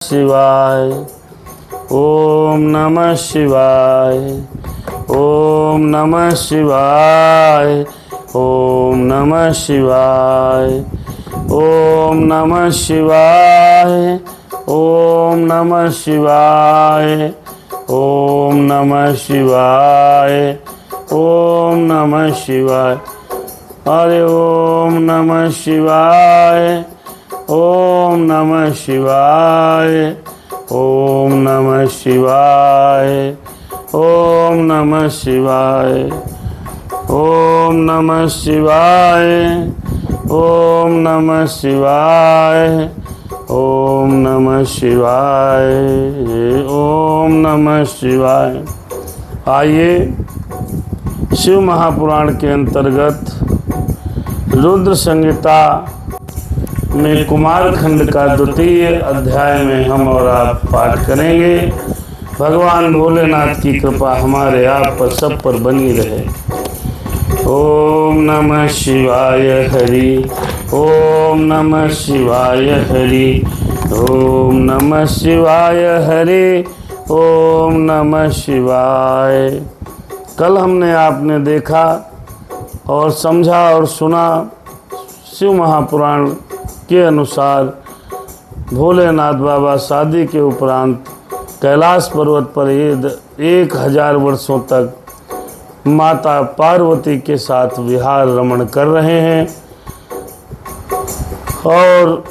शिवाय। ओम नमः शिवाय। ओम नमः शिवाय। ओम नमः शिवाय। ओम नमः शिवाय। ओम नमः शिवाय। ओम नमः शिवाय। ओम नमः शिवाय। हरे ओम नमः शिवाय। ओम नमः शिवाय। ओम नमः शिवाय। ओम नमः शिवाय। ओम नमः शिवाय। ओम नमः शिवाय। ओम नमः शिवाय। ओम नमः शिवाय। आइए शिव महापुराण के अंतर्गत रुद्र संहिता में कुमार खंड का द्वितीय अध्याय में हम और आप पाठ करेंगे। भगवान भोलेनाथ की कृपा हमारे आप पर सब पर बनी रहे। ओम नमः शिवाय हरि। ओम नमः शिवाय हरि। ओम नमः शिवाय हरि। ओम नमः शिवाय। कल हमने आपने देखा और समझा और सुना शिव महापुराण के अनुसार भोलेनाथ बाबा शादी के उपरांत कैलाश पर्वत पर 1000 वर्षों तक माता पार्वती के साथ विहार रमण कर रहे हैं। और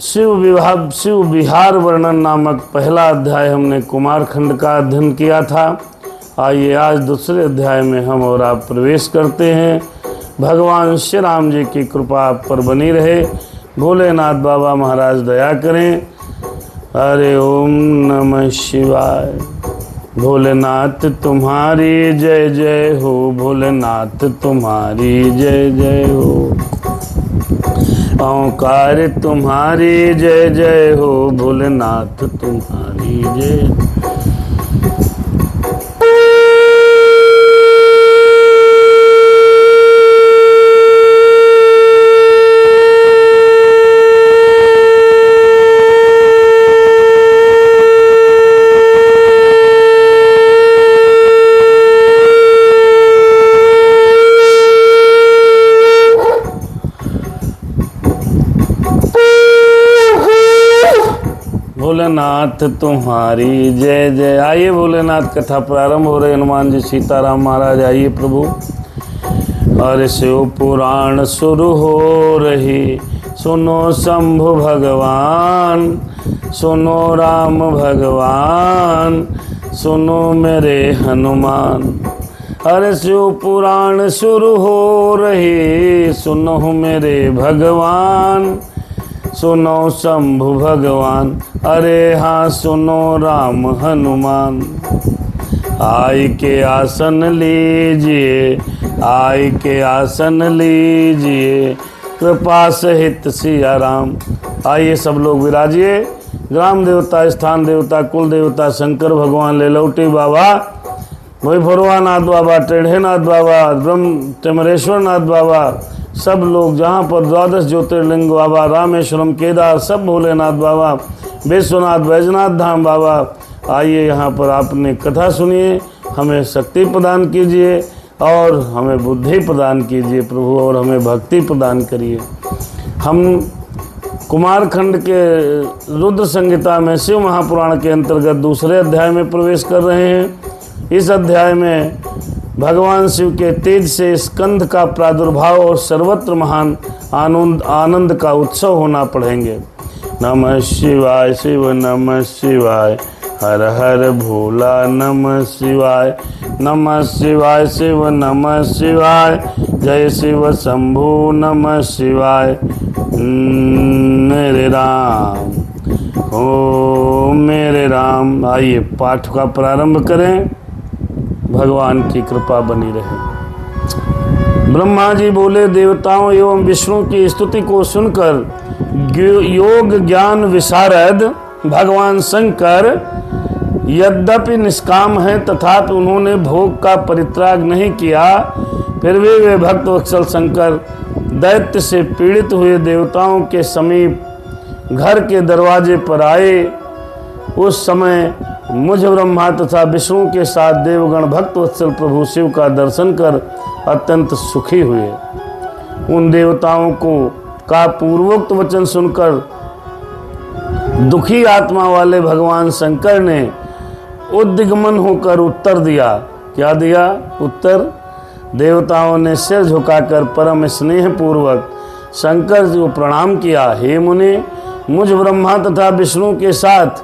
शिव विहार वर्णन नामक पहला अध्याय हमने कुमार खंड का अध्ययन किया था। आइए आज दूसरे अध्याय में हम और आप प्रवेश करते हैं। भगवान श्री राम जी की कृपा आप पर बनी रहे। भोलेनाथ बाबा महाराज दया करें। हरे ओम नमः शिवाय। भोलेनाथ तुम्हारी जय जय हो। भोलेनाथ तुम्हारी जय जय हो। ओंकार तुम्हारी जय जय हो। भोलेनाथ तुम्हारी जय। भोलेनाथ तुम्हारी जय जय। आइए भोलेनाथ कथा प्रारंभ हो रही। हनुमान जी सीताराम महाराज आइए प्रभु। और शिव पुराण शुरू हो रही। सुनो शंभु भगवान। सुनो राम भगवान। सुनो मेरे हनुमान। अरे शिव पुराण शुरू हो रही। सुनो मेरे भगवान। सुनो शंभु भगवान। अरे हाँ सुनो राम हनुमान। आई के आसन लीजिए। आई के आसन लीजिए। कृपा सहित सिया राम। आइए सब लोग विराजिए। ग्राम देवता, स्थान देवता, कुल देवता शंकर भगवान, लेलौटी बाबा, भोरवानाथ बाबा, टेढ़ेनाथ बाबा, ब्रह्म टेमरेश्वर नाथ बाबा, सब लोग जहाँ पर 12 ज्योतिर्लिंग बाबा, रामेश्वरम, केदार, सब भोलेनाथ बाबा, विश्वनाथ, बैजनाथ धाम बाबा, आइए यहाँ पर आपने कथा सुनिए। हमें शक्ति प्रदान कीजिए और हमें बुद्धि प्रदान कीजिए प्रभु, और हमें भक्ति प्रदान करिए। हम कुमार खंड के रुद्र संहिता में शिव महापुराण के अंतर्गत दूसरे अध्याय में प्रवेश कर रहे हैं। इस अध्याय में भगवान शिव के तेज से स्कंद का प्रादुर्भाव और सर्वत्र महान आनंद का उत्सव होना पड़ेंगे। नमः शिवाय शिव नमः शिवाय। हर हर भोला नमः शिवाय। नमः शिवाय शिव नमः शिवाय। जय शिव शंभु नमः शिवाय। मेरे राम ओ मेरे राम। आइए पाठ का प्रारंभ करें। भगवान की कृपा बनी रहे। ब्रह्मा जी बोले, देवताओं एवं विष्णु की स्तुति को सुनकर योग ज्ञान विशारद भगवान शंकर यद्यपि निष्काम हैं तथापि उन्होंने भोग का परित्याग नहीं किया। फिर भी वे भक्त वत्सल शंकर दैत्य से पीड़ित हुए देवताओं के समीप घर के दरवाजे पर आए उस समय मुझ ब्रह्मा तथा विष्णु के साथ देवगण भक्त वत्सल प्रभु शिव का दर्शन कर अत्यंत सुखी हुए। उन देवताओं को का पूर्वोक्त वचन सुनकर दुखी आत्मा वाले भगवान शंकर ने उद्दिग्मन होकर उत्तर दिया। क्या दिया उत्तर? देवताओं ने सिर झुकाकर परम स्नेह पूर्वक शंकर जी को प्रणाम किया। हे मुनि, मुझ ब्रह्मा तथा विष्णु के साथ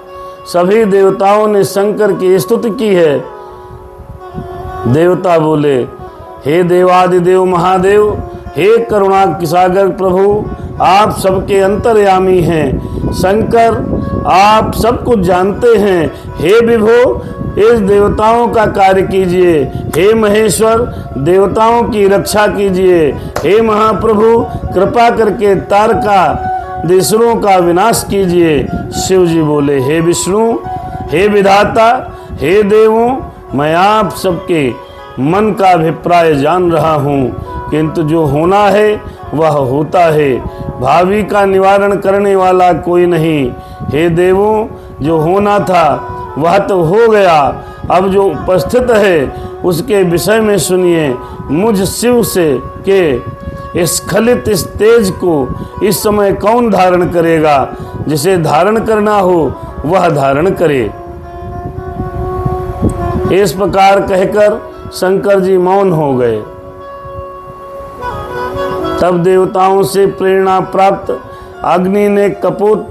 सभी देवताओं ने शंकर की स्तुति की है। देवता बोले, हे देवादिदेव महादेव, हे करुणा सागर प्रभु, आप सबके अंतर्यामी हैं। शंकर, आप सब कुछ जानते हैं। हे विभो, इस देवताओं का कार्य कीजिए। हे महेश्वर, देवताओं की रक्षा कीजिए। हे महाप्रभु, कृपा करके तारकासुरों का विनाश कीजिए। शिव जी बोले, हे विष्णु, हे विधाता, हे देवों, मैं आप सबके मन का अभिप्राय जान रहा हूँ, किंतु जो होना है वह होता है। भावी का निवारण करने वाला कोई नहीं। हे देवों, जो होना था वह तो हो गया, अब जो उपस्थित है उसके विषय में सुनिए। मुझ शिव से के स्खलित इस तेज को इस समय कौन धारण करेगा? जिसे धारण करना हो वह धारण करे। इस प्रकार कहकर शंकर जी मौन हो गए। तब देवताओं से प्रेरणा प्राप्त अग्नि ने कपुत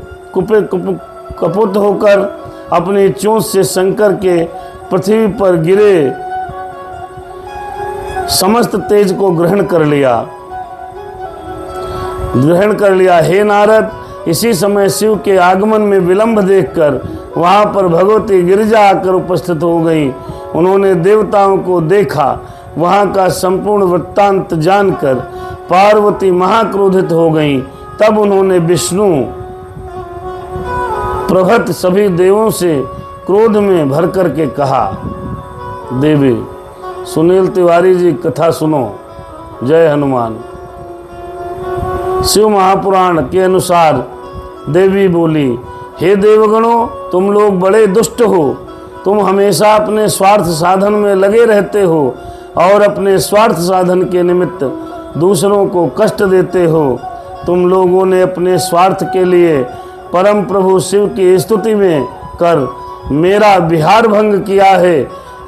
होकर अपनी चोंच से शंकर के पृथ्वी पर गिरे समस्त तेज को ग्रहण कर लिया। हे नारद, इसी समय शिव के आगमन में विलंब देखकर वहां पर भगवती गिरिजा आकर उपस्थित हो गई। उन्होंने देवताओं को देखा। वहां का संपूर्ण वृत्तांत जानकर पार्वती महाक्रोधित हो गई। तब उन्होंने विष्णु प्रभृत सभी देवों से क्रोध में भर करके कहा। देवी सुनील तिवारी जी कथा सुनो। जय हनुमान। शिव महापुराण के अनुसार देवी बोली, हे देवगणों, तुम लोग बड़े दुष्ट हो। तुम हमेशा अपने स्वार्थ साधन में लगे रहते हो और अपने स्वार्थ साधन के निमित्त दूसरों को कष्ट देते हो। तुम लोगों ने अपने स्वार्थ के लिए परम प्रभु शिव की स्तुति में कर मेरा विहार भंग किया है।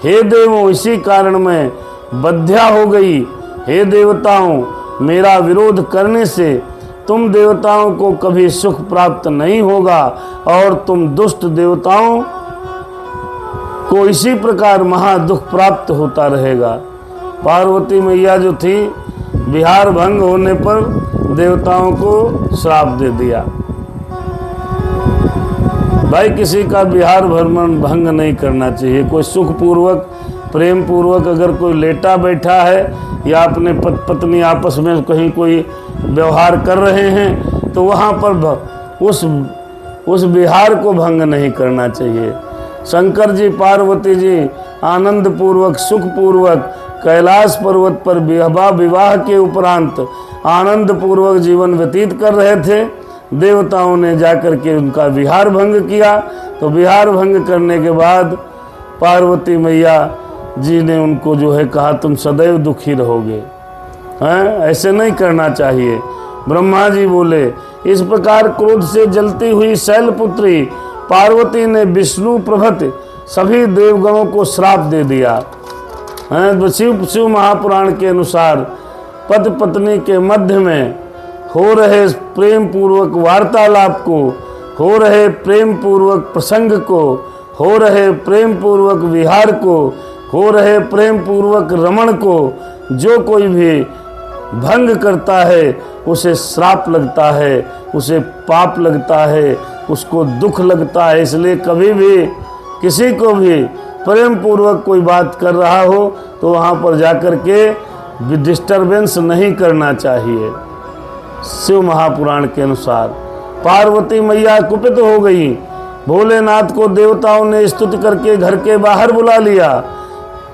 हे देवों, इसी कारण मैं बध्या हो गई। हे देवताओं, मेरा विरोध करने से तुम देवताओं को कभी सुख प्राप्त नहीं होगा और तुम दुष्ट देवताओं को इसी प्रकार महा दुख प्राप्त होता रहेगा। पार्वती मैया जो थी, विहार भंग होने पर देवताओं को श्राप दे दिया। भाई, किसी का विहार भंग नहीं करना चाहिए। कोई सुख पूर्वक प्रेम पूर्वक अगर कोई लेटा बैठा है या अपने पत्नी आपस में कहीं कोई व्यवहार कर रहे हैं तो वहाँ पर उस विहार को भंग नहीं करना चाहिए। शंकर जी पार्वती जी आनंद पूर्वक सुख पूर्वक कैलाश पर्वत पर विवाह के उपरांत आनंद पूर्वक जीवन व्यतीत कर रहे थे। देवताओं ने जाकर के उनका विहार भंग किया। तो विहार भंग करने के बाद पार्वती मैया जी ने उनको जो है कहा, तुम सदैव दुखी रहोगे। हैं, ऐसे नहीं करना चाहिए। ब्रह्मा जी बोले, इस प्रकार क्रोध से जलती हुई शैलपुत्री पार्वती ने विष्णु प्रभृत सभी देवगणों को श्राप दे दिया। शिव महापुराण के अनुसार पति पत्नी के मध्य में हो रहे प्रेम पूर्वक वार्तालाप को, हो रहे प्रेम पूर्वक प्रसंग को, हो रहे प्रेम पूर्वक विहार को, हो रहे प्रेम पूर्वक रमण को जो कोई भी भंग करता है उसे श्राप लगता है, उसे पाप लगता है, उसको दुख लगता है। इसलिए कभी भी किसी को भी प्रेम पूर्वक कोई बात कर रहा हो तो वहाँ पर जाकर के डिस्टर्बेंस नहीं करना चाहिए। शिव महापुराण के अनुसार पार्वती मैया कुपित हो गई। भोलेनाथ को देवताओं ने स्तुति करके घर के बाहर बुला लिया।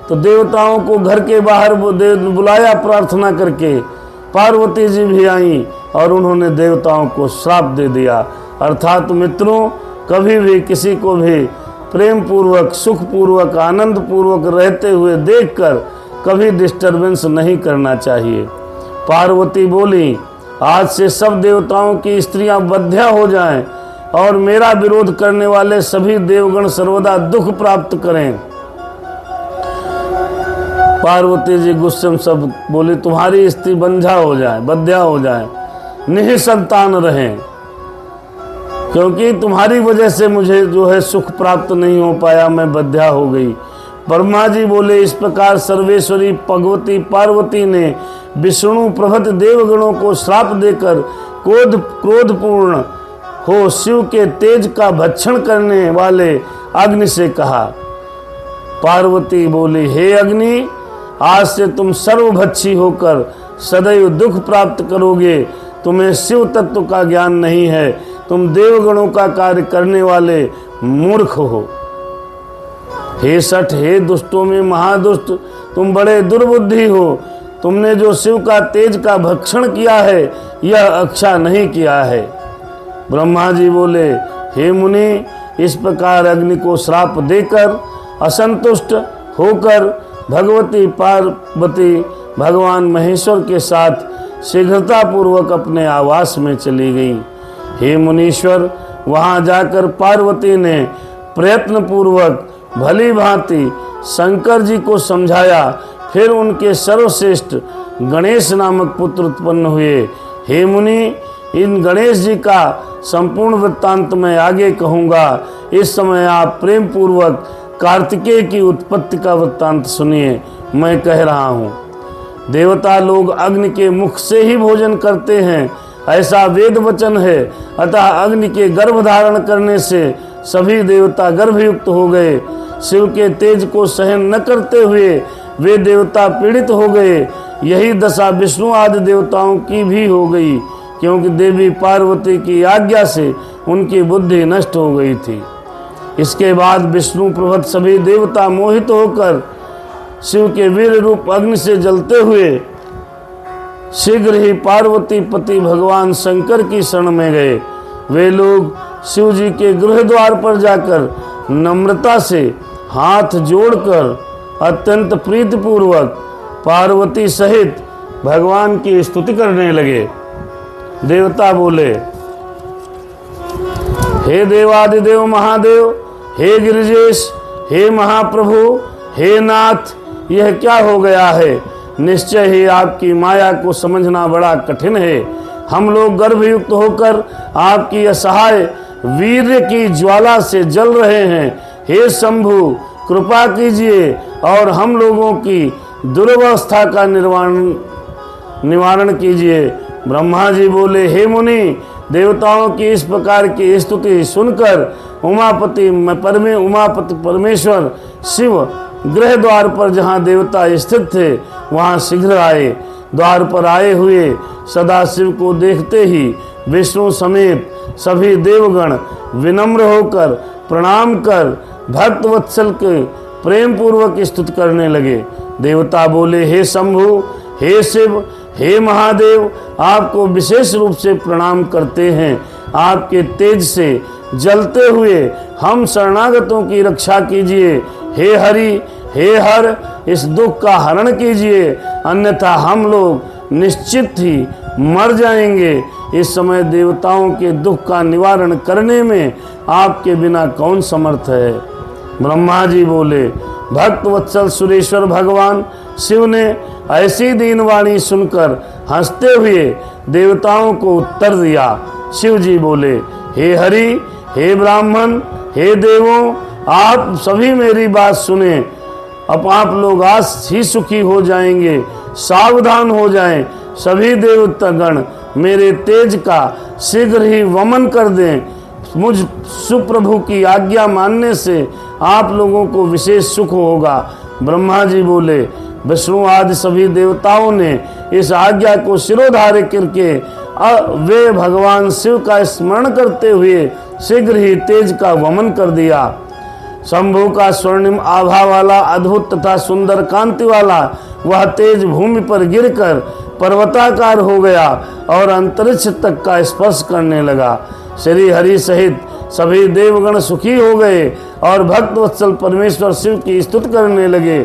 तो देवताओं को घर के बाहर बुलाया प्रार्थना करके। पार्वती जी भी आई और उन्होंने देवताओं को श्राप दे दिया। अर्थात मित्रों, कभी भी किसी को भी प्रेम पूर्वक, सुख पूर्वक, आनंद पूर्वक रहते हुए देखकर कभी डिस्टरबेंस नहीं करना चाहिए। पार्वती बोली, आज से सब देवताओं की स्त्रियां बंध्या हो जाएं और मेरा विरोध करने वाले सभी देवगण सर्वदा दुख प्राप्त करें। पार्वती जी गुस्से में सब बोली, तुम्हारी स्त्री बंध्या हो जाए, बंध्या हो जाए, निःसंतान रहें, क्योंकि तुम्हारी वजह से मुझे जो है सुख प्राप्त नहीं हो पाया, मैं बंध्या हो गई। ब्रह्मा जी बोले, इस प्रकार सर्वेश्वरी भगवती पार्वती ने विष्णु प्रभृत देवगणों को श्राप देकर क्रोधपूर्ण हो शिव के तेज का भक्षण करने वाले अग्नि से कहा। पार्वती बोली, हे अग्नि, आज से तुम सर्वभक्षी होकर सदैव दुख प्राप्त करोगे। तुम्हें शिव तत्व का ज्ञान नहीं है, तुम देवगणों का कार्य करने वाले मूर्ख हो। हे सठ, हे दुष्टों में महादुष्ट, तुम बड़े दुर्बुद्धि हो। तुमने जो शिव का तेज का भक्षण किया है, यह अच्छा नहीं किया है। ब्रह्मा जी बोले, हे मुनि, इस प्रकार अग्नि को श्राप देकर असंतुष्ट होकर भगवती पार्वती भगवान महेश्वर के साथ शीघ्रता पूर्वक अपने आवास में चली गई। हे मुनीश्वर, वहां जाकर पार्वती ने प्रयत्न पूर्वक भली भांति शंकर जी को समझाया। फिर उनके सर्वश्रेष्ठ गणेश नामक पुत्र उत्पन्न हुए। हे मुनि, इन गणेश जी का संपूर्ण वृत्तांत मैं आगे कहूँगा। इस समय आप प्रेम पूर्वक कार्तिकेय की उत्पत्ति का वृत्तांत सुनिए। मैं कह रहा हूँ, देवता लोग अग्नि के मुख से ही भोजन करते हैं, ऐसा वेद वचन है। अतः अग्नि के गर्भ धारण करने से सभी देवता गर्भयुक्त हो गए। शिव के तेज को सहन न करते हुए वे देवता पीड़ित हो गए। यही दशा विष्णु आदि देवताओं की भी हो गई, क्योंकि देवी पार्वती की आज्ञा से उनकी बुद्धि नष्ट हो गई थी। इसके बाद विष्णु प्रभृत सभी देवता मोहित होकर शिव के वीर रूप अग्नि से जलते हुए शीघ्र ही पार्वती पति भगवान शंकर की शरण में गए। वे लोग शिव जी के गृह द्वार पर जाकर नम्रता से हाथ जोड़कर अत्यंत प्रीतिपूर्वक पार्वती सहित भगवान की स्तुति करने लगे। देवता बोले, हे देवादिदेव महादेव, हे गिरिजेश, हे महाप्रभु, हे नाथ, यह क्या हो गया है? निश्चय ही आपकी माया को समझना बड़ा कठिन है। हम लोग गर्भयुक्त होकर आपकी असहाय वीर्य की ज्वाला से जल रहे हैं। हे शंभु, कृपा कीजिए और हम लोगों की दुर्वस्था का निवारण कीजिए। ब्रह्मा जी बोले, हे मुनि, देवताओं की इस प्रकार की स्तुति सुनकर उमापति परमेश्वर शिव गृह द्वार पर जहाँ देवता स्थित थे वहाँ शीघ्र आए। द्वार पर आए हुए सदाशिव को देखते ही विष्णु समेत सभी देवगण विनम्र होकर प्रणाम कर भक्त वत्सल के प्रेम पूर्वक स्तुति करने लगे। देवता बोले, हे शंभु, हे शिव, हे महादेव, आपको विशेष रूप से प्रणाम करते हैं। आपके तेज से जलते हुए हम शरणागतों की रक्षा कीजिए। हे हरि, हे हर, इस दुख का हरण कीजिए, अन्यथा हम लोग निश्चित ही मर जाएंगे। इस समय देवताओं के दुख का निवारण करने में आपके बिना कौन समर्थ है? ब्रह्मा जी बोले, भक्त वत्सल सुरेश्वर भगवान शिव ने ऐसी दीनवाणी सुनकर हंसते हुए देवताओं को उत्तर दिया। शिव जी बोले, हे हरि, हे ब्राह्मण, हे देवों, आप सभी मेरी बात सुने। अब आप लोग आज ही सुखी हो जाएंगे। सावधान हो जाएं। सभी देवतागण मेरे तेज का शीघ्र ही वमन कर दें। मुझ सुप्रभु की आज्ञा मानने से आप लोगों को विशेष सुख होगा। ब्रह्मा जी बोले, विष्णु आदि सभी देवताओं ने इस आज्ञा को शिरोधार्य करके वे भगवान शिव का स्मरण करते हुए शीघ्र ही तेज का वमन कर दिया। शंभु का स्वर्णिम आभा वाला अद्भुत तथा सुंदर कांति वाला वह तेज भूमि पर गिरकर पर्वताकार हो गया और अंतरिक्ष तक का स्पर्श करने लगा। श्री हरि सहित सभी देवगण सुखी हो गए और भक्त वत्सल परमेश्वर शिव की स्तुति करने लगे।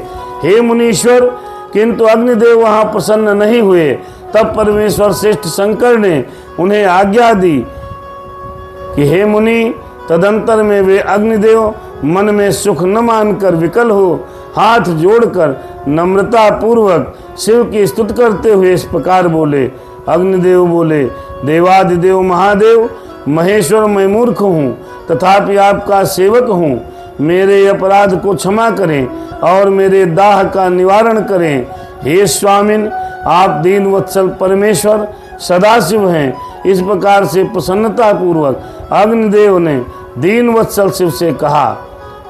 हे मुनीश्वर, किंतु अग्निदेव वहां प्रसन्न नहीं हुए। तब परमेश्वर श्रेष्ठ शंकर ने उन्हें आज्ञा दी कि हे मुनि, तदंतर में वे अग्निदेव मन में सुख न मानकर विकल हो हाथ जोड़कर नम्रता पूर्वक शिव की स्तुति करते हुए इस प्रकार बोले। अग्निदेव बोले, देवादिदेव महादेव महेश्वर, मैं मूर्ख हूँ तथापि आपका सेवक हूँ। मेरे अपराध को क्षमा करें और मेरे दाह का निवारण करें। हे स्वामिन, आप दीन वत्सल परमेश्वर सदाशिव हैं। इस प्रकार से प्रसन्नता पूर्वक अग्निदेव ने दीन वत्सल शिव से कहा।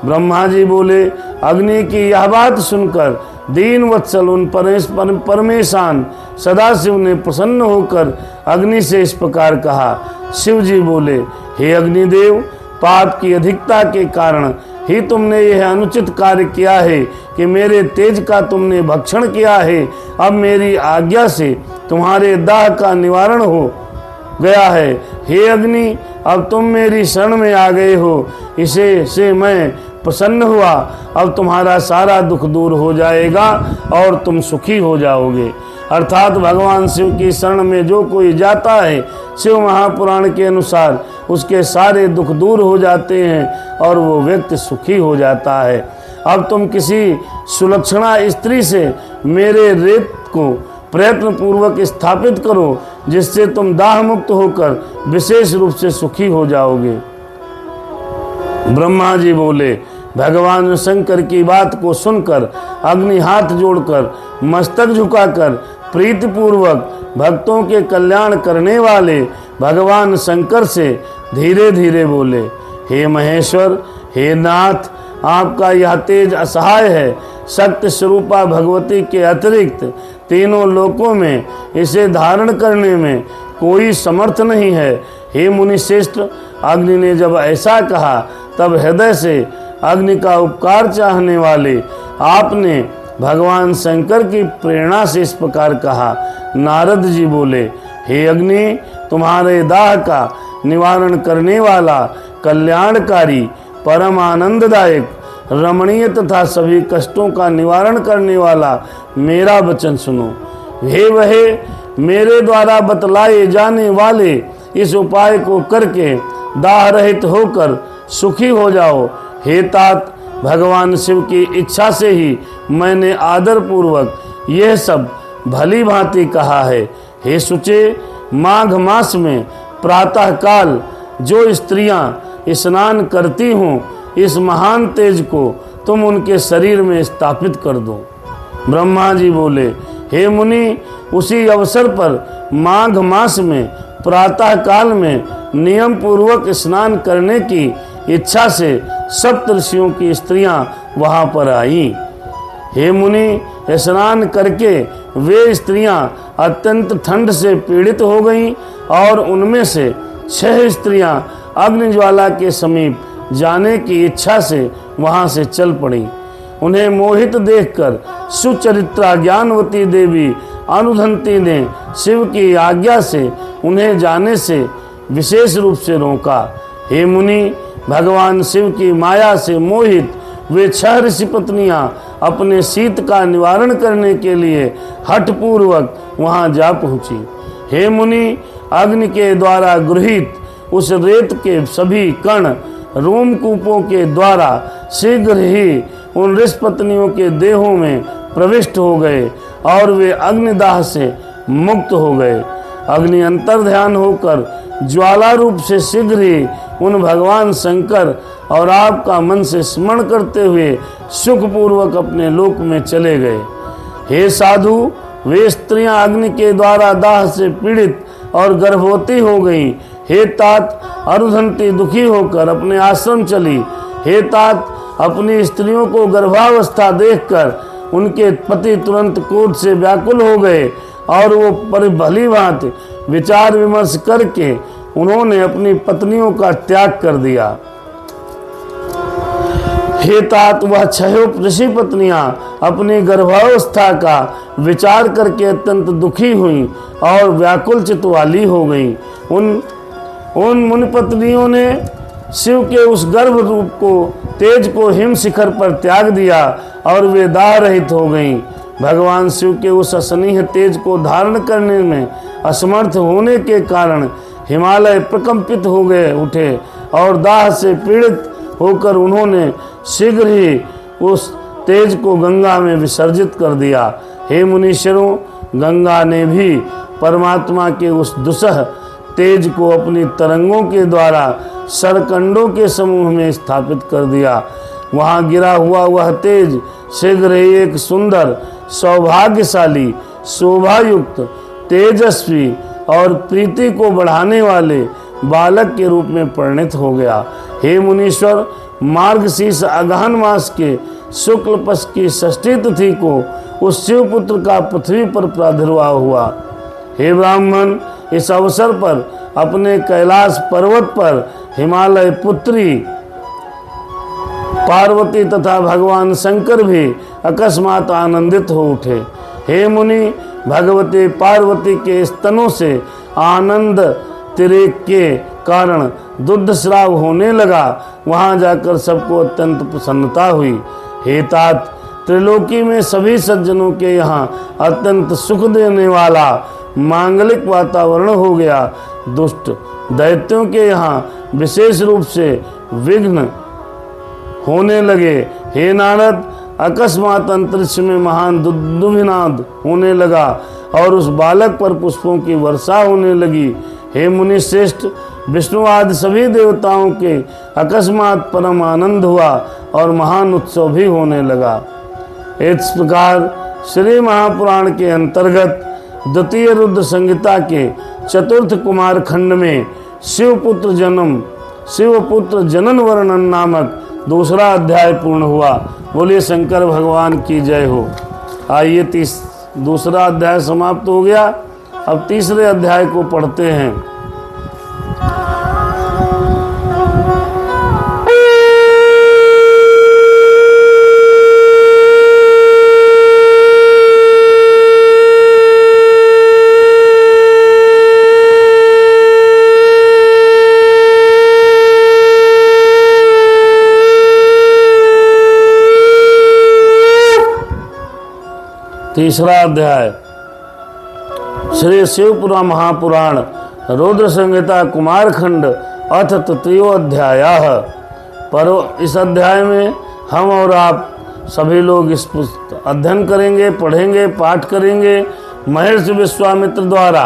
ब्रह्मा जी बोले, अग्नि की यह बात सुनकर दीन वत्सल उन परमेशान सदाशिव ने प्रसन्न होकर अग्नि से इस प्रकार कहा। शिव जी बोले, हे अग्निदेव, पाप की अधिकता के कारण ही तुमने यह अनुचित कार्य किया है कि मेरे तेज का तुमने भक्षण किया है। अब मेरी आज्ञा से तुम्हारे दाह का निवारण हो गया है। हे अग्नि, अब तुम मेरी शरण में आ गए हो, इसे से मैं प्रसन्न हुआ। अब तुम्हारा सारा दुख दूर हो जाएगा और तुम सुखी हो जाओगे। अर्थात भगवान शिव की शरण में जो कोई जाता है, शिव महापुराण के अनुसार उसके सारे दुख दूर हो जाते हैं और वो व्यक्ति सुखी हो जाता है। अब तुम किसी सुलक्षणा स्त्री से मेरे रेत को प्रयत्न पूर्वक स्थापित करो, जिससे तुम दाह मुक्त होकर विशेष रूप से सुखी हो जाओगे। ब्रह्मा जी बोले, भगवान शंकर की बात को सुनकर अग्नि हाथ जोड़कर मस्तक झुकाकर प्रीतिपूर्वक भक्तों के कल्याण करने वाले भगवान शंकर से धीरे धीरे बोले, हे महेश्वर, हे नाथ, आपका यह तेज असहाय है। शक्ति स्वरूपा भगवती के अतिरिक्त तीनों लोकों में इसे धारण करने में कोई समर्थ नहीं है। हे मुनिश्रेष्ठ, अग्नि ने जब ऐसा कहा तब हृदय से अग्नि का उपकार चाहने वाले आपने भगवान शंकर की प्रेरणा से इस प्रकार कहा। नारद जी बोले, हे अग्नि, तुम्हारे दाह का निवारण करने वाला कल्याणकारी परम आनंददायक रमणीय तथा सभी कष्टों का निवारण करने वाला मेरा वचन सुनो। हे वहे, मेरे द्वारा बतलाए जाने वाले इस उपाय को करके दाह रहित होकर सुखी हो जाओ। हे तात, भगवान शिव की इच्छा से ही मैंने आदर पूर्वक यह सब भली भांति कहा है। हे सुचे, माघ मास में प्रातः काल जो स्त्रियां स्नान करती हों, इस महान तेज को तुम उनके शरीर में स्थापित कर दो। ब्रह्मा जी बोले, हे मुनि, उसी अवसर पर माघ मास में प्रातः काल में नियम पूर्वक स्नान करने की इच्छा से सप्तऋषियों की स्त्रियां वहां पर आईं। हे मुनि, स्नान करके वे स्त्रियां अत्यंत ठंड से पीड़ित हो गईं और उनमें से 6 स्त्रियां अग्निज्वाला के समीप जाने की इच्छा से वहां से चल पड़ी। उन्हें मोहित देखकर सुचरित्रा ज्ञानवती देवी अनुधंती ने शिव की आज्ञा से उन्हें जाने से विशेष रूप से रोका। हे मुनि, भगवान शिव की माया से मोहित वे 6 ऋषि पत्नियां अपने शीत का निवारण करने के लिए हठपूर्वक वहां जा पहुंची। हे मुनि, अग्नि के द्वारा गृहीत उस रेत के सभी कण रोमकूपों के द्वारा शीघ्र ही उन ऋषि पत्नियों के देहों में प्रविष्ट हो गए और वे अग्निदाह से मुक्त हो गए। अग्नि अंतर्ध्यान होकर ज्वाला रूप से शीघ्र ही उन भगवान शंकर और आपका मन से स्मरण करते हुए सुखपूर्वक अपने लोक में चले गए। हे साधु, वे स्त्रियां अग्नि के द्वारा दाह से पीड़ित और गर्भवती हो गईं। हे तात, अरुधंती दुखी होकर अपने आश्रम चली। हे तात, अपनी स्त्रियों को गर्भावस्था देखकर उनके पति तुरंत क्रोध से व्याकुल हो गए और वो पर भली भांति विचार विमर्श करके उन्होंने अपनी पत्नियों का त्याग कर दिया। हे तात, वह 6 ऋषि पत्नियां अपनी गर्भावस्था का विचार करके अत्यंत दुखी हुईं और व्याकुल चित्त वाली हो गईं। उन मुनि पत्नियों ने शिव के उस गर्भ रूप को तेज को हिम शिखर पर त्याग दिया और वे दाह रहित हो गईं। भगवान शिव के उस असनीय तेज को धारण करने में असमर्थ होने के कारण हिमालय प्रकंपित हो गए उठे और दाह से पीड़ित होकर उन्होंने शीघ्र ही उस तेज को गंगा में विसर्जित कर दिया। हे मुनीश्वरों, गंगा ने भी परमात्मा के उस दुसह तेज को अपनी तरंगों के द्वारा सरकंडों के समूह में स्थापित कर दिया। वहाँ गिरा हुआ वह तेज शीघ्र ही एक सुंदर, सौभाग्यशाली, शोभायुक्त, तेजस्वी और प्रीति को बढ़ाने वाले बालक के रूप में परिणत हो गया। हे मुनीश्वर, मार्गशीर्ष अगहन मास के शुक्ल पक्ष की षष्ठी तिथि को उस शिवपुत्र का पृथ्वी पर प्रादुर्भाव हुआ। हे ब्राह्मण, इस अवसर पर अपने कैलाश पर्वत पर हिमालय पुत्री पार्वती तथा भगवान शंकर भी अकस्मात आनंदित हो उठे। हे मुनि, भगवती पार्वती के स्तनों से आनंद तिरेक के कारण दुग्ध स्राव होने लगा। वहां जाकर सबको अत्यंत प्रसन्नता हुई। हे तात, त्रिलोकी में सभी सज्जनों के यहाँ अत्यंत सुख देने वाला मांगलिक वातावरण हो गया। दुष्ट दैत्यों के यहाँ विशेष रूप से विघ्न होने लगे। हे नारद, अकस्मात अंतरिक्ष में महान दुंदुभिनाद होने लगा और उस बालक पर पुष्पों की वर्षा होने लगी। हे मुनि श्रेष्ठ, विष्णु आदि सभी देवताओं के अकस्मात परम आनंद हुआ और महान उत्सव भी होने लगा। इस प्रकार श्री महापुराण के अंतर्गत द्वितीय रुद्र संहिता के चतुर्थ कुमार खंड में शिवपुत्र जनन वर्णन नामक दूसरा अध्याय पूर्ण हुआ। बोलिए शंकर भगवान की जय हो। आइए दूसरा अध्याय समाप्त हो गया। अब तीसरे अध्याय को पढ़ते हैं। तीसरा अध्याय श्री शिवपुराण महापुराण रुद्र संहिता कुमारखंड अथ तृतीयोऽध्याय। पर इस अध्याय में हम और आप सभी लोग इस अध्ययन करेंगे, पढ़ेंगे, पाठ करेंगे। महर्षि विश्वामित्र द्वारा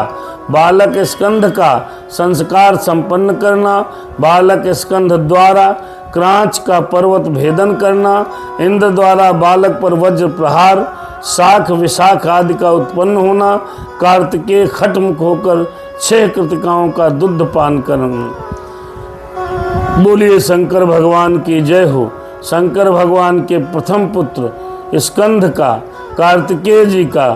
बालक स्कंध का संस्कार संपन्न करना, बालक स्कंध द्वारा क्रांच का पर्वत भेदन करना, इंद्र द्वारा बालक पर वज्र प्रहार, शाख विशाख आदि का उत्पन्न होना, कार्तिकेय खटमुख होकर 6 कृतिकाओं का दुग्ध पान करना। बोलिए शंकर भगवान की जय हो। शंकर भगवान के प्रथम पुत्र स्कंद का, कार्तिकेय जी का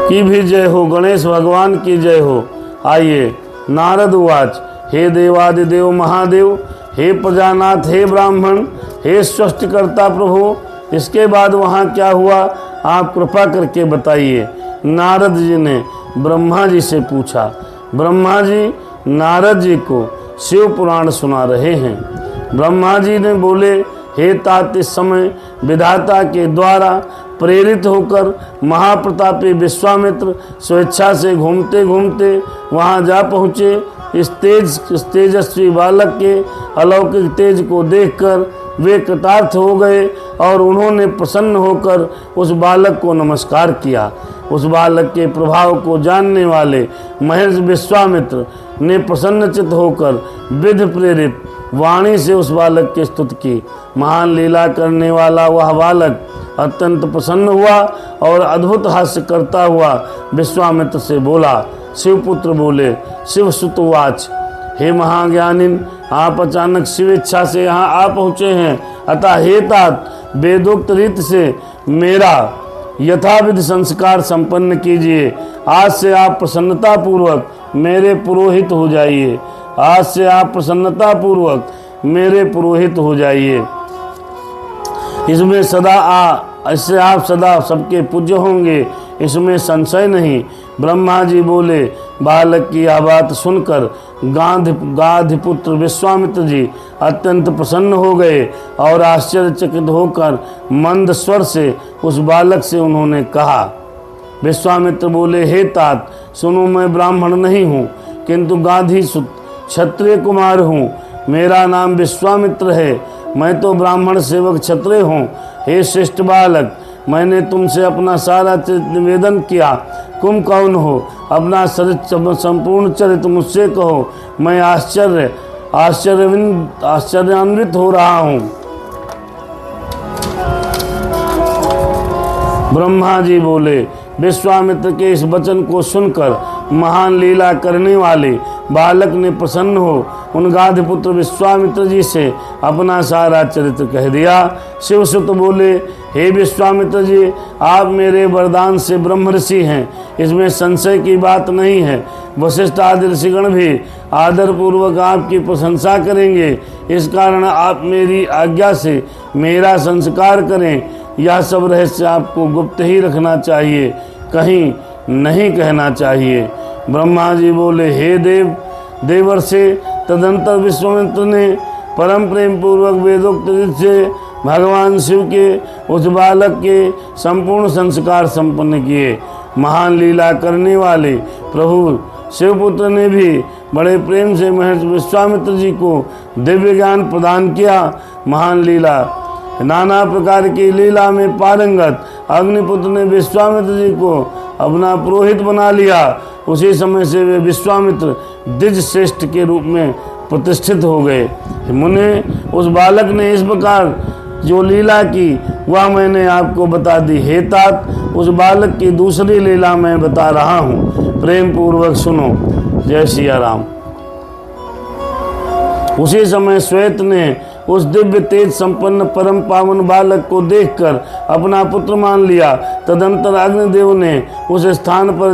की भी जय हो। गणेश भगवान की जय हो। आइए नारद उवाच, हे देवादिदेव महादेव, हे प्रजानाथ, हे ब्राह्मण, हे सृष्टिकर्ता प्रभु। इसके बाद वहाँ क्या हुआ आप कृपा करके बताइए। नारद जी ने ब्रह्मा जी से पूछा। ब्रह्मा जी नारद जी को शिव पुराण सुना रहे हैं। ब्रह्मा जी ने बोले, हे तात, इस समय विधाता के द्वारा प्रेरित होकर महाप्रतापी विश्वामित्र स्वेच्छा से घूमते घूमते वहाँ जा पहुँचे। इस तेजस्वी बालक के अलौकिक तेज को देखकर वे कृतार्थ हो गए और उन्होंने प्रसन्न होकर उस बालक को नमस्कार किया। उस बालक के प्रभाव को जानने वाले महर्षि विश्वामित्र ने प्रसन्नचित होकर विधि प्रेरित वाणी से उस बालक की स्तुति की। महान लीला करने वाला वह बालक अत्यंत प्रसन्न हुआ और अद्भुत हास्य करता हुआ विश्वामित्र से बोला। शिवपुत्र बोले, शिवसुतवाच, हे महाज्ञानिन, आप अचानक शिव इच्छा से यहाँ आ पहुँचे हैं, अतः हे तात, वेदोक्त रीत से मेरा यथाविधि संस्कार संपन्न कीजिए। आज से आप प्रसन्नता पूर्वक मेरे पुरोहित हो जाइए। आज से आप प्रसन्नता पूर्वक मेरे पुरोहित हो जाइए। इससे आप सदा सबके पूज्य होंगे, इसमें संशय नहीं। ब्रह्मा जी बोले। बालक की यह बात सुनकर गाधिपुत्र विश्वामित्र जी अत्यंत प्रसन्न हो गए और आश्चर्यचकित होकर मंद स्वर से उस बालक से उन्होंने कहा। विश्वामित्र बोले, हे तात सुनो, मैं ब्राह्मण नहीं हूँ किंतु गाधी क्षत्रिय कुमार हूँ। मेरा नाम विश्वामित्र है, मैं तो ब्राह्मण सेवक क्षत्रिय हूँ। हे श्रेष्ठ बालक, मैंने तुमसे अपना सारा चरित्र निवेदन किया। तुम कौन हो? अपना संपूर्ण चरित्र मुझसे कहो। मैं आश्चर्यान्वित हो रहा हूँ। ब्रह्मा जी बोले, विश्वामित्र के इस वचन को सुनकर महान लीला करने वाले बालक ने प्रसन्न हो उन गाधिपुत्र विश्वामित्र जी से अपना सारा चरित्र कह दिया। शिवसुत बोले, हे विश्वामित्र जी, आप मेरे वरदान से ब्रह्म ऋषि हैं, इसमें संशय की बात नहीं है। वशिष्ठ आदि ऋषिगण भी आदरपूर्वक आपकी प्रशंसा करेंगे। इस कारण आप मेरी आज्ञा से मेरा संस्कार करें। यह सब रहस्य आपको गुप्त ही रखना चाहिए, कहीं नहीं कहना चाहिए। ब्रह्मा जी बोले, हे देवर्षि। तदंतर विश्वामित्र ने परम प्रेम पूर्वक वेदोक्त रीति से भगवान शिव के उस बालक के संपूर्ण संस्कार संपन्न किए। महान लीला करने वाले प्रभु शिवपुत्र ने भी बड़े प्रेम से महर्षि विश्वामित्र जी को दिव्य ज्ञान प्रदान किया। महान लीला नाना प्रकार की लीला में पारंगत अग्निपुत्र ने विश्वामित्र जी को अपना पुरोहित बना लिया। उसी समय से वे विश्वामित्र द्विज श्रेष्ठ के रूप में प्रतिष्ठित हो गए। मुने, उस बालक ने इस प्रकार जो लीला की वह मैंने आपको बता दी। हे तात, उस बालक की दूसरी लीला मैं बता रहा हूँ, प्रेम पूर्वक सुनो। जय सिया राम। उसी समय श्वेत ने उस दिव्य तेज संपन्न परम पावन बालक को देखकर अपना पुत्र मान लिया। तदंतर अग्निदेव ने उस स्थान पर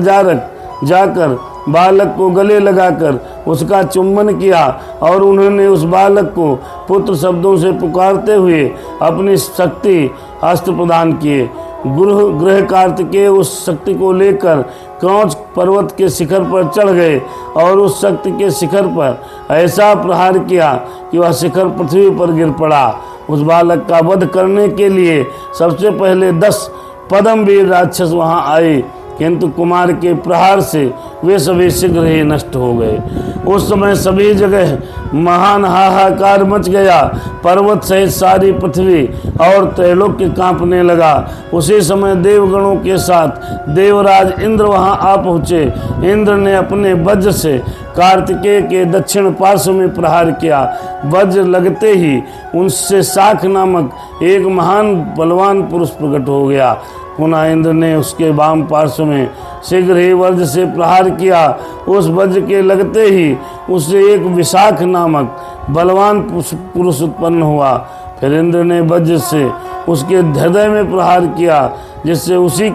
जाकर बालक को गले लगाकर उसका चुंबन किया और उन्होंने उस बालक को पुत्र शब्दों से पुकारते हुए अपनी शक्ति अस्त्र प्रदान किए। गृह कार्तिकेय उस शक्ति को लेकर क्रौंच पर्वत के शिखर पर चढ़ गए और उस शक्ति के शिखर पर ऐसा प्रहार किया कि वह शिखर पृथ्वी पर गिर पड़ा। उस बालक का वध करने के लिए सबसे पहले 10 पद्मवीर राक्षस वहां आए, किंतु कुमार के प्रहार से वे सभी शीघ्र ही नष्ट हो गए। उस समय सभी जगह महान हाहाकार मच गया। पर्वत सहित सारी पृथ्वी और त्रैलोक्य कांपने लगा। उसी समय देवगणों के साथ देवराज इंद्र वहां आ पहुँचे। इंद्र ने अपने वज्र से कार्तिकेय के दक्षिण पार्श्व में प्रहार किया। वज्र लगते ही उनसे शाख नामक एक महान बलवान पुरुष प्रकट हो गया। पुनः इंद्र ने उसके वाम पार्श्व में शीघ्र ही वज्र से प्रहार किया। उस वज्र के लगते ही उससे एक विशाख नामक बलवान पुरुष उत्पन्न हुआ। फिर इंद्र ने वज्र से उसके हृदय में प्रहार किया, जिससे उसी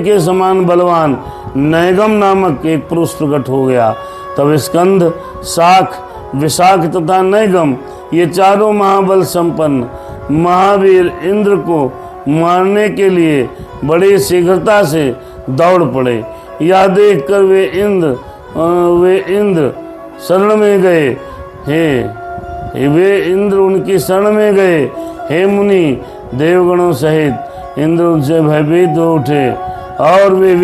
के समान बलवान नैगम नामक एक पुरुष प्रकट हो गया। तब स्कंद, शाख, विशाख तथा नैगम ये चारों महाबल संपन्न महावीर इंद्र को मारने के लिए बड़ी शीघ्रता से दौड़ पड़े। यह देखकर वे इंद्र शरण में गए। वे इंद्र उनकी शरण में गए। हे मुनि, देवगणों सहित इंद्र उनसे भयभीत हो उठे और वे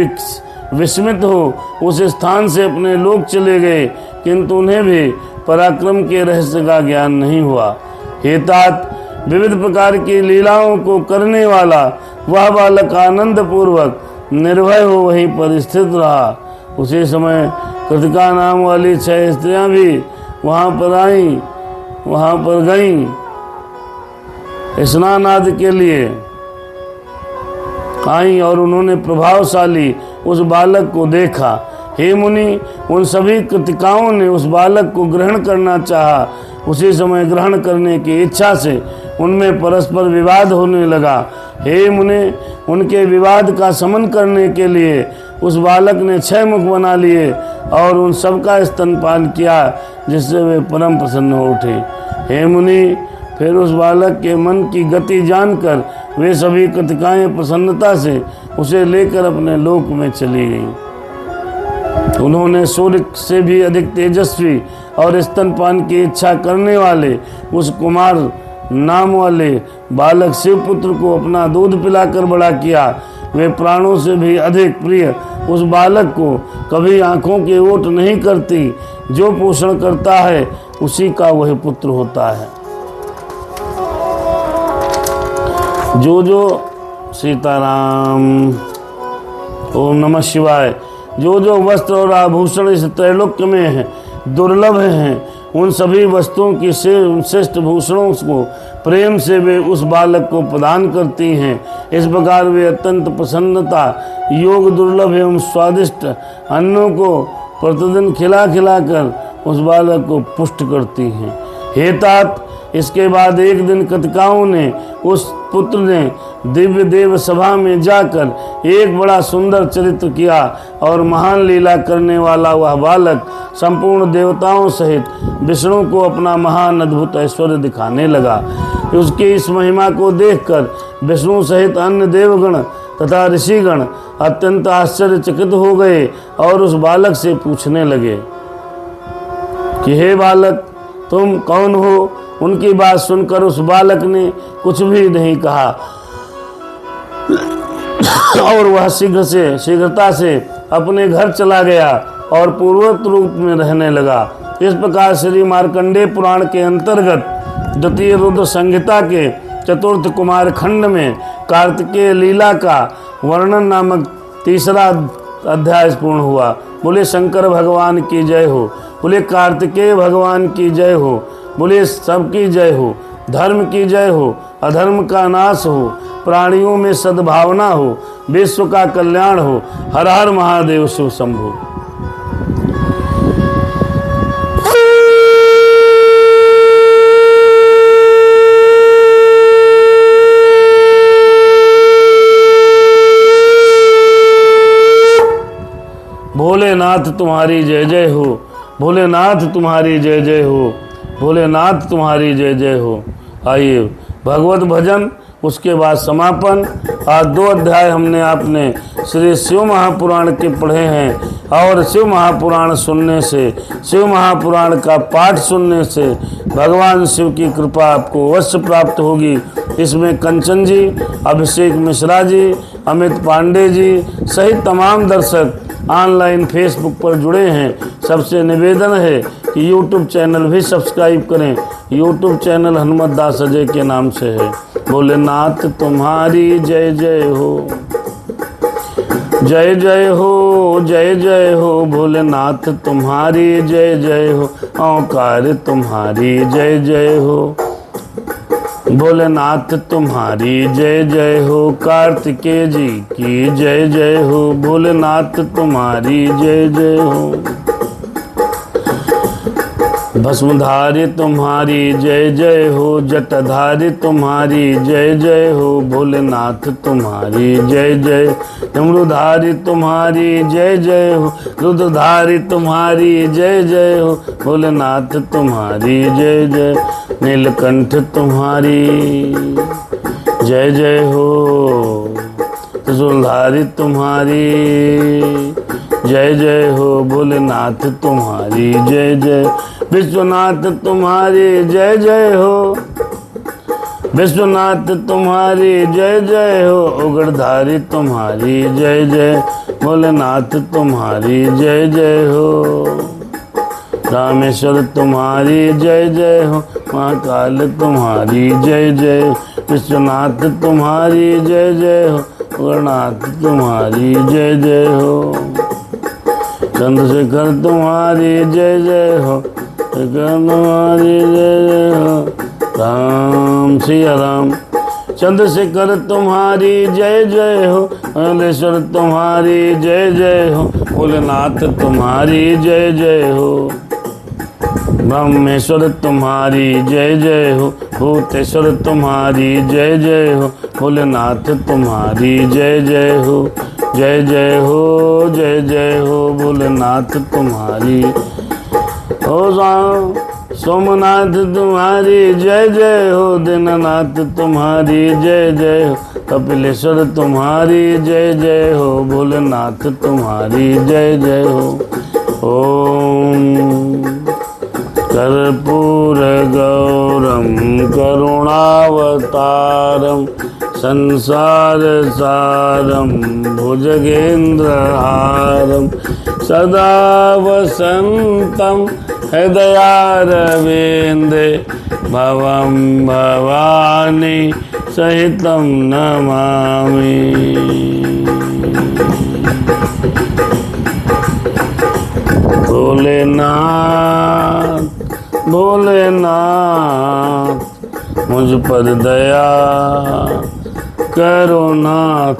विस्मित हो उस स्थान से अपने लोक चले गए, किंतु उन्हें भी पराक्रम के रहस्य का ज्ञान नहीं हुआ। हे तात, विविध प्रकार की लीलाओं को करने वाला वह बालक आनंद पूर्वक निर्भय हो वहीं पर स्थित रहा। उसी समय कृतिका नाम वाली 6 स्त्रियां भी वहां पर गईं स्नान आदि के लिए आई और उन्होंने प्रभावशाली उस बालक को देखा। हे मुनि, उन सभी कृतिकाओं ने उस बालक को ग्रहण करना चाहा। उसी समय ग्रहण करने की इच्छा से उनमें परस्पर विवाद होने लगा। हे मुने, उनके विवाद का शमन करने के लिए उस बालक ने 6 मुख बना लिए और उन सबका स्तनपान किया, जिससे वे परम प्रसन्न हो उठे। हे मुनि, फिर उस बालक के मन की गति जानकर वे सभी कृतिकाएं प्रसन्नता से उसे लेकर अपने लोक में चली गईं। उन्होंने सूर्य से भी अधिक तेजस्वी और स्तनपान की इच्छा करने वाले उस कुमार नाम वाले बालक शिवपुत्र को अपना दूध पिलाकर बड़ा किया। वे प्राणों से भी अधिक प्रिय उस बालक को कभी आंखों की ओट नहीं करती। जो पोषण करता है उसी का वह पुत्र होता है। जो सीताराम। ओम नमः शिवाय। जो वस्त्र और आभूषण इस त्रैलोक्य में है दुर्लभ हैं, उन सभी वस्तुओं की श्रेष्ठ भूषणों को प्रेम से वे उस बालक को प्रदान करती हैं। इस प्रकार वे अत्यंत प्रसन्नता योग दुर्लभ एवं स्वादिष्ट अन्नों को प्रतिदिन खिला कर उस बालक को पुष्ट करती हैं। हे तात, इसके बाद एक दिन कतिकाओं ने उस पुत्र ने दिव्य देव सभा में जाकर एक बड़ा सुंदर चरित्र किया और महान लीला करने वाला वह बालक संपूर्ण देवताओं सहित विष्णु को अपना महान अद्भुत ऐश्वर्य दिखाने लगा। उसकी इस महिमा को देखकर विष्णु सहित अन्य देवगण तथा ऋषिगण अत्यंत आश्चर्यचकित हो गए और उस बालक से पूछने लगे कि हे बालक, तुम कौन हो? उनकी बात सुनकर उस बालक ने कुछ भी नहीं कहा और वह शीघ्रता से अपने घर चला गया और पूर्ववत रूप में रहने लगा। इस प्रकार श्री मार्कंडेय पुराण के अंतर्गत द्वितीय रुद्र संहिता के चतुर्थ कुमार खंड में कार्तिकेय लीला का वर्णन नामक तीसरा अध्याय पूर्ण हुआ। बोले शंकर भगवान की जय हो। बोले कार्तिकेय भगवान की जय हो। बोले सबकी जय हो। धर्म की जय हो, अधर्म का नाश हो, प्राणियों में सद्भावना हो, विश्व का कल्याण हो। हर हर महादेव शिव शंभु। भोलेनाथ तुम्हारी जय जय हो। भोलेनाथ तुम्हारी जय जय हो। भोलेनाथ तुम्हारी जय जय हो। आइए भगवत भजन, उसके बाद समापन। आज 2 अध्याय हमने आपने श्री शिव महापुराण के पढ़े हैं और शिव महापुराण सुनने से, शिव महापुराण का पाठ सुनने से भगवान शिव की कृपा आपको अवश्य प्राप्त होगी। इसमें कंचन जी, अभिषेक मिश्रा जी, अमित पांडे जी सहित तमाम दर्शक ऑनलाइन फेसबुक पर जुड़े हैं। सबसे निवेदन है कि यूट्यूब चैनल भी सब्सक्राइब करें। यूट्यूब चैनल हनुमत दास अजय के नाम से है। भोलेनाथ तुम्हारी जय जय हो। जय जय हो, जय जय हो। भोलेनाथ तुम्हारी जय जय हो। ओंकार तुम्हारी जय जय हो। भोलेनाथ तुम्हारी जय जय हो। कार्तिकेय जी की जय जय हो। भोलेनाथ तुम्हारी जय जय हो। भस्मधारी तुम्हारी जय जय हो। जटाधारी तुम्हारी जय जय हो। भोलेनाथ तुम्हारी जय जय। डमरूधारी तुम्हारी जय जय हो। रुद्रधारी तुम्हारी जय जय हो। भोलेनाथ तुम्हारी जय जय। नीलकंठ तुम्हारी जय जय हो। त्रिशूलधारी तुम्हारी जय जय हो। भोलेनाथ तुम्हारी जय जय। विश्वनाथ तुम्हारी जय जय हो। विश्वनाथ तुम्हारी जय जय हो। उग्रधारी तुम्हारी जय जय। भोलेनाथ तुम्हारी जय जय हो। रामेश्वर तुम्हारी जय जय हो। महाकाल तुम्हारी जय जय। विश्वनाथ तुम्हारी जय जय हो। उग्रनाथ तुम्हारी जय जय हो। चंद्रशेखर तुम्हारी जय जय हो। तुम्हारी जय जय हो। राम सिया राम। चंद्रशेखर तुम्हारी जय जय हो। अमलेश्वर तुम्हारी जय जय हो। भोलेनाथ तुम्हारी जय जय हो। ब्रह्मेश्वर तुम्हारी जय जय हो। भूतेश्वर तुम्हारी जय जय हो। भोलेनाथ तुम्हारी जय जय हो। जय जय हो, जय जय हो। भोलेनाथ तुम्हारी हो। सोमनाथ तुम्हारी जय जय हो। दीननाथ तुम्हारी जय जय हो। कपिलेश्वर तुम्हारी जय जय हो, भोलेनाथ तुम्हारी जय जय हो। ओम कर्पूर गौरम करुणावतारम संसार सारम भुजगेन्द्रहारम सदा वसंतम हृदयारविंदे भवं भवानी सहितं नमामि। भोलेनाथ भोलेनाथ मुझ पर दया करो नाथ।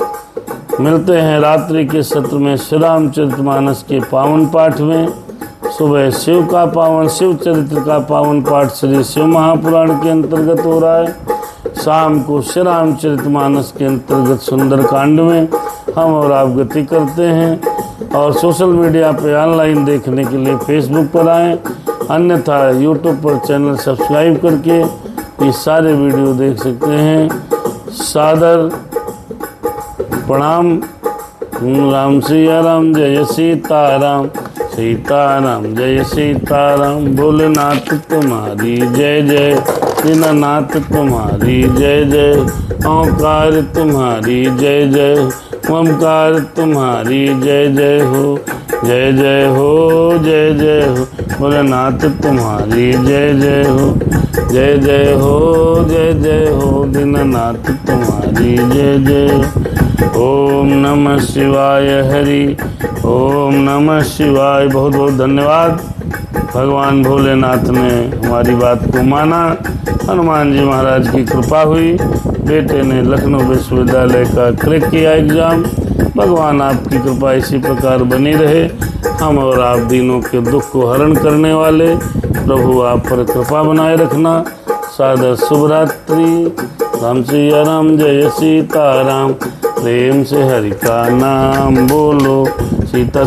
मिलते हैं रात्रि के सत्र में श्री रामचरितमानस के पावन पाठ में। सुबह शिव चरित्र का पावन पाठ श्री शिव महापुराण के अंतर्गत हो रहा है। शाम को श्री रामचरितमानस के अंतर्गत सुंदर कांड में हम और आप गति करते हैं। और सोशल मीडिया पे ऑनलाइन देखने के लिए फेसबुक पर आएँ, अन्यथा यूट्यूब पर चैनल सब्सक्राइब करके ये सारे वीडियो देख सकते हैं। सादर प्रणाम। राम सिया राम जय सीताराम, सीताराम जय सीताराम। भोलेनाथ तुम्हारी जय जय, दीनानाथ तुम्हारी जय जय। ओंकार तुम्हारी जय जय, ओंकार तुम्हारी जय जय हो, जय जय हो, जय जय हो। भोलेनाथ तुम्हारी जय जय हो, जय जय हो, जय जय हो। दीनानाथ तुम्हारी जय जय हो। ओम नमः शिवाय हरि, ओम नमः शिवाय। बहुत बहुत धन्यवाद। भगवान भोलेनाथ ने हमारी बात को माना। हनुमान जी महाराज की कृपा हुई। बेटे ने लखनऊ विश्वविद्यालय का क्रैक किया एग्जाम। भगवान आपकी कृपा इसी प्रकार बनी रहे। हम और आप दिनों के दुख को हरण करने वाले प्रभु आप पर कृपा बनाए रखना। सादर शुभ रात्रि। राम सिया राम जय सीताराम। प्रेम से हरि का नाम बोलो। सीता